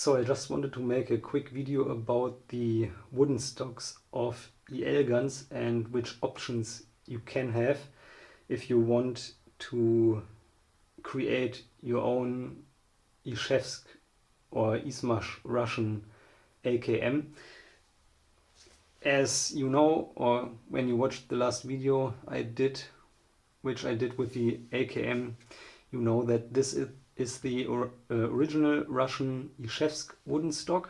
So I just wanted to make a quick video about the wooden stocks of EL guns and which options you can have if you want to create your own Ishevsk or Izmash Russian AKM. As you know, or when you watched the last video which I did with the AKM, you know that this is the original Russian Ishevsk wooden stock,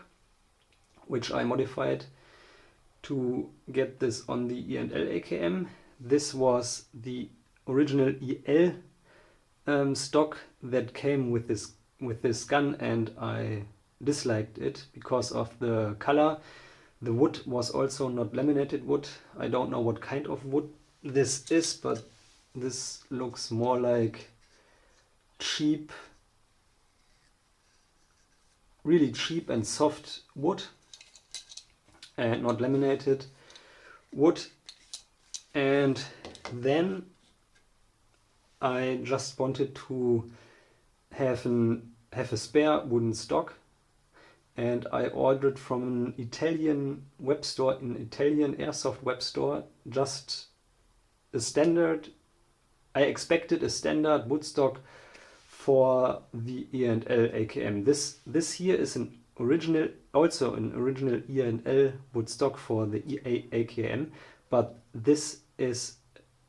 which I modified to get this on the E&L AKM. This was the original EL stock that came with this gun, and I disliked it because of the color. The wood was also not laminated wood. I don't know what kind of wood this is, but this looks more like cheap, really cheap and soft wood and not laminated wood. And then I just wanted to have a spare wooden stock, and I ordered from an Italian web store, an Italian airsoft web store, just a standard. I expected a standard wood stock for the E&L AKM. This here is also an original E&L wood stock for the AKM, but this is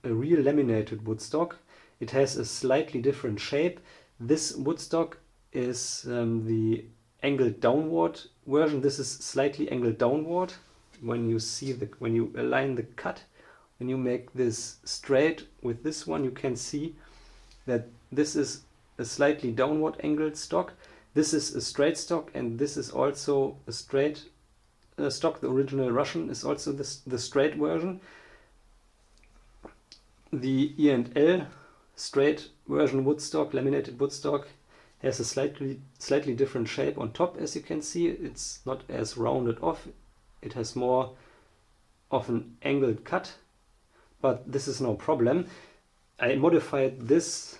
a real laminated wood stock. It has a slightly different shape. This wood stock is the angled downward version. This is slightly angled downward. When you align the cut, when you make this straight with this one, you can see that this is a slightly downward angled stock. This is a straight stock, and this is also a straight stock. The original Russian is also the straight version. The E&L straight version wood stock, laminated wood stock, has a slightly different shape on top. As you can see, it's not as rounded off. It has more of an angled cut, but this is no problem. I modified this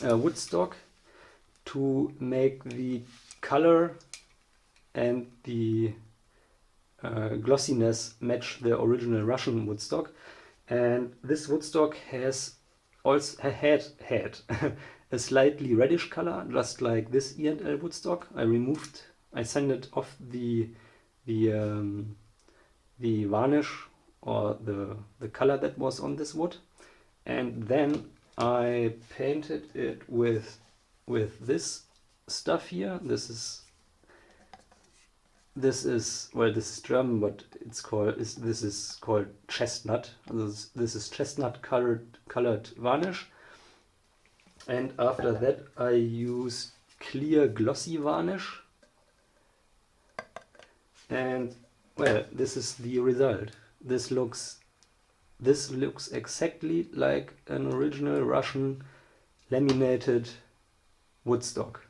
wood stock to make the color and the glossiness match the original Russian wood stock. And this wood stock has also had a slightly reddish color, just like this E&L wood stock. I sanded off the varnish or the color that was on this wood, and then I painted it with this stuff here. This is German, but this is called chestnut. This is chestnut colored varnish. And after that I used clear glossy varnish, and well, this is the result. This looks exactly like an original Russian laminated wood stock.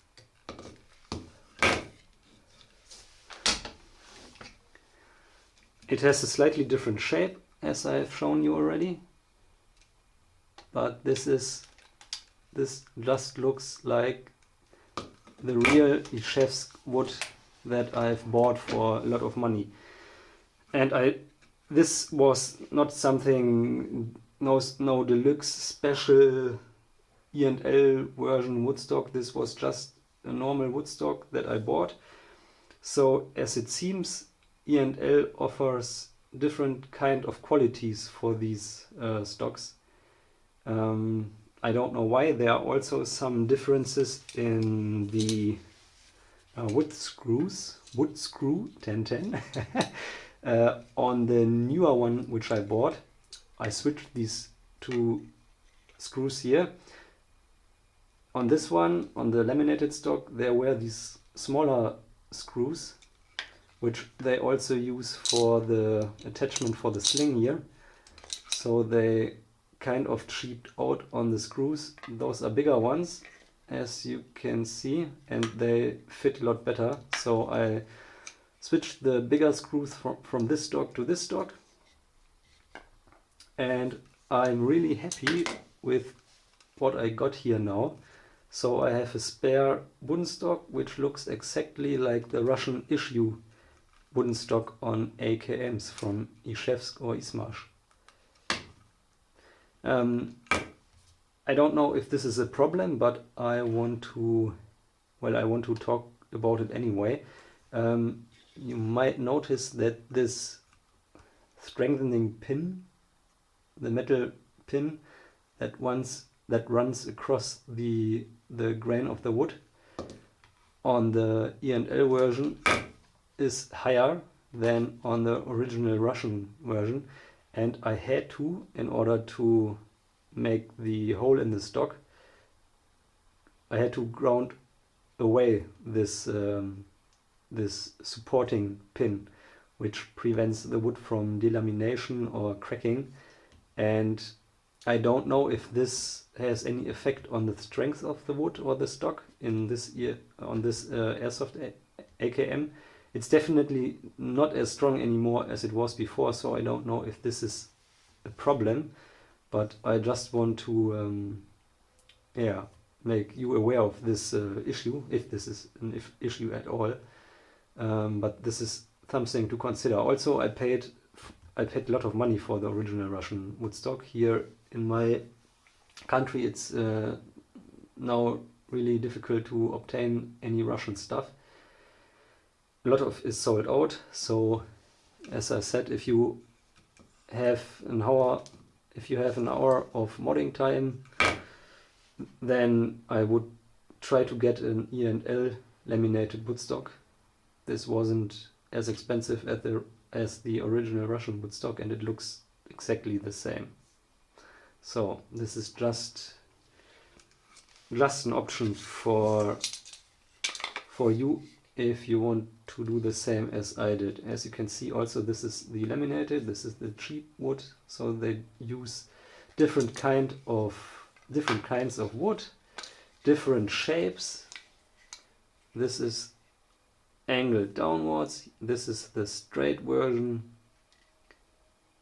It has a slightly different shape, as I've shown you already, but this just looks like the real Ishevsk wood that I've bought for a lot of money. And this was not something, no deluxe special E&L version wood stock. This was just a normal wood stock that I bought. So as it seems, E&L offers different kind of qualities for these stocks. I don't know why. There are also some differences in the wood screw 1010. On the newer one which I bought, I switched these two screws here. On this one, on the laminated stock, there were these smaller screws, which they also use for the attachment for the sling here. So they kind of cheaped out on the screws. Those are bigger ones, as you can see, and they fit a lot better. So I switched the bigger screws from this stock to this stock, and I'm really happy with what I got here now. So I have a spare wooden stock which looks exactly like the Russian issue wooden stock on AKMs from Izhevsk or Izmash. I don't know if this is a problem, but I want to talk about it anyway. You might notice that this strengthening pin, the metal pin that runs across the grain of the wood on the E&L version is higher than on the original Russian version, and I had to, in order to make the hole in the stock, I had to ground away this this supporting pin, which prevents the wood from delamination or cracking. And I don't know if this has any effect on the strength of the wood or the stock in this Airsoft AKM. It's definitely not as strong anymore as it was before, so I don't know if this is a problem, but I just want to make you aware of this issue, if this is an issue at all. But this is something to consider. Also, I paid a lot of money for the original Russian wood stock. Here in my country, it's now really difficult to obtain any Russian stuff. A lot of is sold out. So, as I said, if you have an hour of modding time, then I would try to get an E&L laminated wood stock. This wasn't as expensive as the original Russian wood stock, and it looks exactly the same. So this is just an option for you if you want to do the same as I did. As you can see, also this is the laminated, this is the cheap wood, so they use different kinds of wood, different shapes. This is angled downwards, this is the straight version,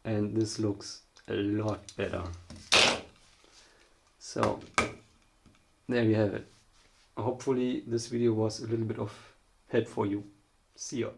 and this looks a lot better. So there you have it. Hopefully this video was a little bit of help for you. See ya.